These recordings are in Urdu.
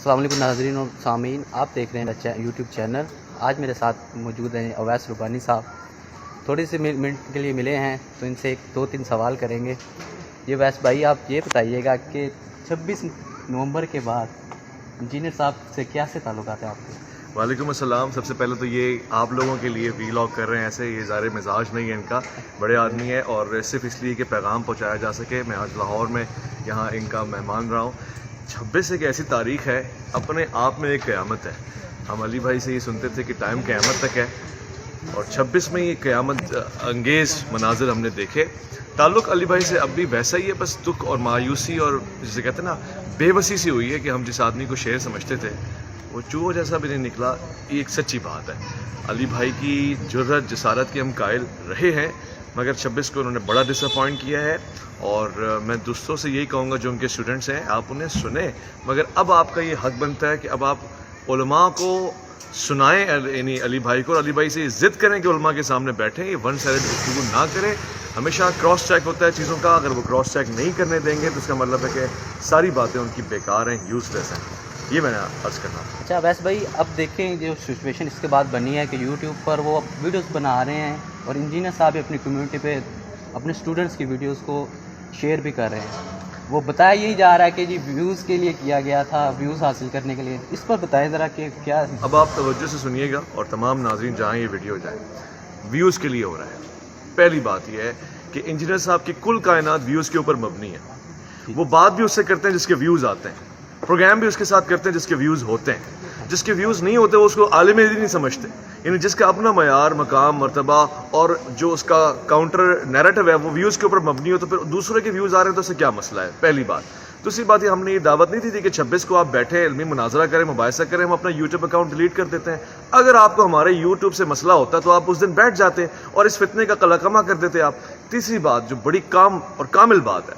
السلام علیکم ناظرین اور سامعین، آپ دیکھ رہے ہیں یوٹیوب چینل۔ آج میرے ساتھ موجود ہیں اویس ربانی صاحب۔ تھوڑی سی منٹ کے لیے ملے ہیں تو ان سے دو تین سوال کریں گے۔ یہ اویس بھائی، آپ یہ بتائیے گا کہ 26 نومبر کے بعد انجینئر صاحب سے کیسے تعلقات ہیں آپ کے؟ وعلیکم السلام۔ سب سے پہلے تو یہ آپ لوگوں کے لیے ویلاگ کر رہے ہیں، ایسے یہ ظاہر مزاج نہیں ہے ان کا، بڑے آدمی ہے اور صرف اس لیے کہ پیغام پہنچایا جا سکے۔ میں آج لاہور میں یہاں ان کا مہمان رہا ہوں۔ 26 ایک ایسی تاریخ ہے، اپنے آپ میں ایک قیامت ہے۔ ہم علی بھائی سے یہ سنتے تھے کہ ٹائم قیامت تک ہے، اور 26 میں یہ قیامت انگیز مناظر ہم نے دیکھے۔ تعلق علی بھائی سے اب بھی ویسا ہی ہے، بس دکھ اور مایوسی اور جسے کہتے ہیں نا بے بسی سی ہوئی ہے کہ ہم جس آدمی کو شیر سمجھتے تھے وہ چوہا جیسا بھی نہیں نکلا۔ یہ ایک سچی بات ہے۔ علی بھائی کی جرأت جسارت کے ہم قائل رہے ہیں، مگر 26 کو انہوں نے بڑا ڈس اپوائنٹ کیا ہے، اور میں دوستوں سے یہی کہوں گا جو ان کے اسٹوڈنٹس ہیں، آپ انہیں سنیں، مگر اب آپ کا یہ حق بنتا ہے کہ اب آپ علماء کو سنائیں، یعنی علی بھائی کو، اور علی بھائی سے یہ ضد کریں کہ علماء کے سامنے بیٹھیں، یہ ون سائڈ گفتگو نہ کریں۔ ہمیشہ کراس چیک ہوتا ہے چیزوں کا، اگر وہ کراس چیک نہیں کرنے دیں گے تو اس کا مطلب ہے کہ ساری باتیں ان کی بیکار ہیں، یوز لیس ہیں۔ یہ میں نے عرض کرنا۔ اچھا اویس بھائی، اب دیکھیں جو سچویشن اس کے بعد بنی ہے کہ یوٹیوب پر وہ ویڈیوز بنا رہے ہیں، اور انجینئر صاحب اپنی کمیونٹی پہ اپنے اسٹوڈنٹس کی ویڈیوز کو شیئر بھی کر رہے ہیں۔ وہ بتایا یہی جا رہا ہے کہ جی ویوز کے لیے کیا گیا تھا، ویوز حاصل کرنے کے لیے۔ اس پر بتائیں ذرا کہ کیا۔ اب آپ توجہ سے سنیے گا اور تمام ناظرین جہاں یہ ویڈیو جائے، ویوز کے لیے ہو رہا ہے۔ پہلی بات یہ ہے کہ انجینئر صاحب کی کل کائنات ویوز کے اوپر مبنی ہے۔ وہ بات بھی اس سے کرتے ہیں جس کے ویوز آتے ہیں، پروگرام بھی اس کے ساتھ کرتے ہیں جس کے ویوز ہوتے ہیں۔ جس کے ویوز نہیں ہوتے وہ اس کو عالم دین نہیں سمجھتے، یعنی جس کا اپنا معیار، مقام، مرتبہ اور جو اس کا کاؤنٹر نیریٹو ہے وہ ویوز کے اوپر مبنی ہو، تو پھر دوسرے کے ویوز آ رہے ہیں تو اس سے کیا مسئلہ ہے؟ پہلی بات۔ دوسری بات، یہ ہم نے یہ دعوت نہیں دی تھی کہ 26 کو آپ بیٹھیں، علمی مناظرہ کریں، مباحثہ کریں، ہم اپنا یوٹیوب اکاؤنٹ ڈیلیٹ کر دیتے ہیں۔ اگر آپ کو ہمارے یوٹیوب سے مسئلہ ہوتا تو آپ اس دن بیٹھ جاتے اور اس فتنے کا قلقمہ کر دیتے آپ۔ تیسری بات جو بڑی کام اور کامل بات ہے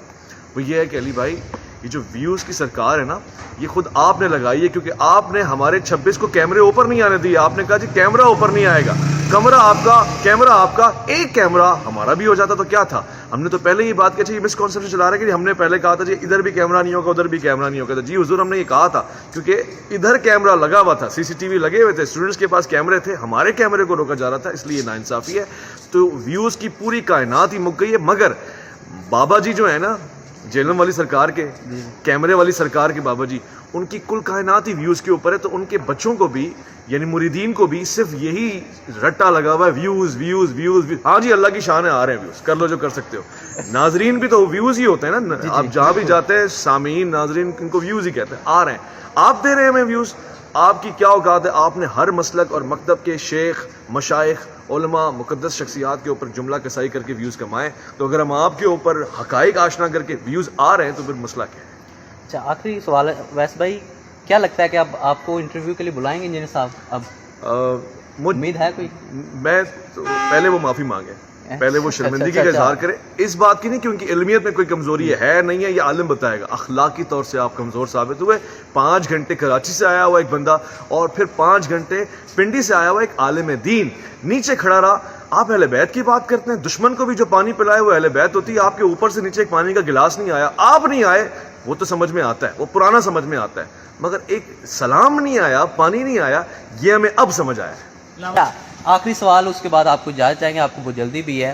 وہ یہ ہے کہ علی بھائی، یہ جو ویوز کی سرکار ہے نا، یہ خود آپ نے لگائی ہے، کیونکہ آپ نے ہمارے 26 کو کیمرے اوپر نہیں آنے دیے۔ آپ نے کہا جی کیمرہ اوپر نہیں آئے گا، کیمرہ آپ کا، ایک کیمرہ ہمارا بھی ہو جاتا تو کیا تھا؟ ہم نے تو پہلے ہی بات کی، یہ مسکنسیپشن چلا رہا ہے کہ ہم نے پہلے کہا تھا جی ادھر بھی کیمرہ نہیں ہوگا، ادھر بھی کیمرہ نہیں ہوگا۔ جی حضور، ہم نے یہ کہا تھا کیونکہ ادھر کیمرہ لگا ہوا تھا، سی ٹی وی لگے ہوئے تھے، اسٹوڈنٹس کے پاس کیمرے تھے، ہمارے کیمرے کو روکا جا رہا تھا، اس لیے ناانصافی ہے۔ تو ویوز کی پوری کائنات ہی مک گئی ہے، مگر بابا جی جو ہے نا، جیلم والی سرکار کے، کیمرے والی سرکار کے بابا جی، ان کی کل کائنات ہی ویوز کے اوپر ہے، تو ان کے بچوں کو بھی، یعنی مریدین کو بھی صرف یہی رٹا لگا ہوا ہے، ویوز ویوز ویوز۔ ہاں جی، اللہ کی شان ہے، آ رہے ہیں ویوز، کر لو جو کر سکتے ہو۔ ناظرین بھی تو ویوز ہی ہوتے ہیں نا، آپ جہاں بھی جاتے ہیں سامعین، ناظرین، ان کو ویوز ہی کہتے ہیں، آ رہے ہیں۔ آپ دے رہے ہیں ہمیں ویوز، آپ کی کیا اوقات ہے؟ آپ نے ہر مسلک اور مکتب کے شیخ، مشائخ، علماء، مقدس شخصیات کے اوپر جملہ کسائی کر کے ویوز کمائیں، تو اگر ہم آپ کے اوپر حقائق آشنا کر کے ویوز آ رہے ہیں تو پھر مسئلہ کیا ہے؟ اچھا، آخری سوال ہے اویس بھائی، کیا لگتا ہے کہ اب آپ کو انٹرویو کے لیے بلائیں گے انجینئر صاحب؟ اب امید ہے کوئی؟ میں تو پہلے وہ معافی مانگے، پہلے وہ شرمندگی کا اظہار کرے، اس بات کی نہیں کہ ان کی علمیت میں کوئی کمزوری ہے نہیں ہے، یہ عالم بتائے گا۔ اخلاقی طور سے آپ کمزور ثابت ہوئے۔ 5 گھنٹے کراچی سے آیا ہوا ایک بندہ، اور پھر 5 گھنٹے پنڈی سے آیا ہوا ایک عالم دین نیچے کھڑا رہا۔ آپ اہل بیت کی بات کرتے ہیں، دشمن کو بھی جو پانی پلائے وہ اہل بیت ہوتی ہے۔ آپ کے اوپر سے نیچے ایک پانی کا گلاس نہیں آیا، آپ نہیں آئے، وہ تو سمجھ میں آتا ہے، وہ پرانا سمجھ میں آتا ہے، مگر ایک سلام نہیں آیا، پانی نہیں آیا، یہ ہمیں اب سمجھ آیا ہے۔ آخری سوال، اس کے بعد آپ کو اجازت چاہیں گے، آپ کو بہت جلدی بھی ہے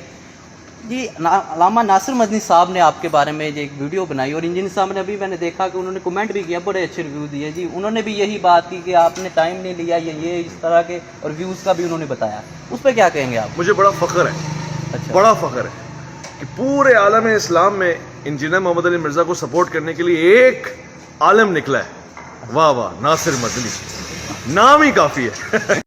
جی۔ علامہ ناصر مدنی صاحب نے آپ کے بارے میں ایک ویڈیو بنائی، اور انجینئر صاحب نے ابھی میں نے دیکھا کہ انہوں نے کمنٹ بھی کیا، بڑے اچھے ریویو دیے جی۔ انہوں نے بھی یہی بات کی کہ آپ نے ٹائم نہیں لیا، یہ اس طرح کے، اور ویوز کا بھی انہوں نے بتایا۔ اس پہ کیا کہیں گے آپ؟ مجھے بڑا فخر ہے، بڑا فخر ہے کہ پورے عالم اسلام میں انجینئر محمد علی مرزا کو سپورٹ کرنے کے لیے ایک عالم نکلا ہے۔ واہ واہ، ناصر مدنی، نام ہی کافی ہے۔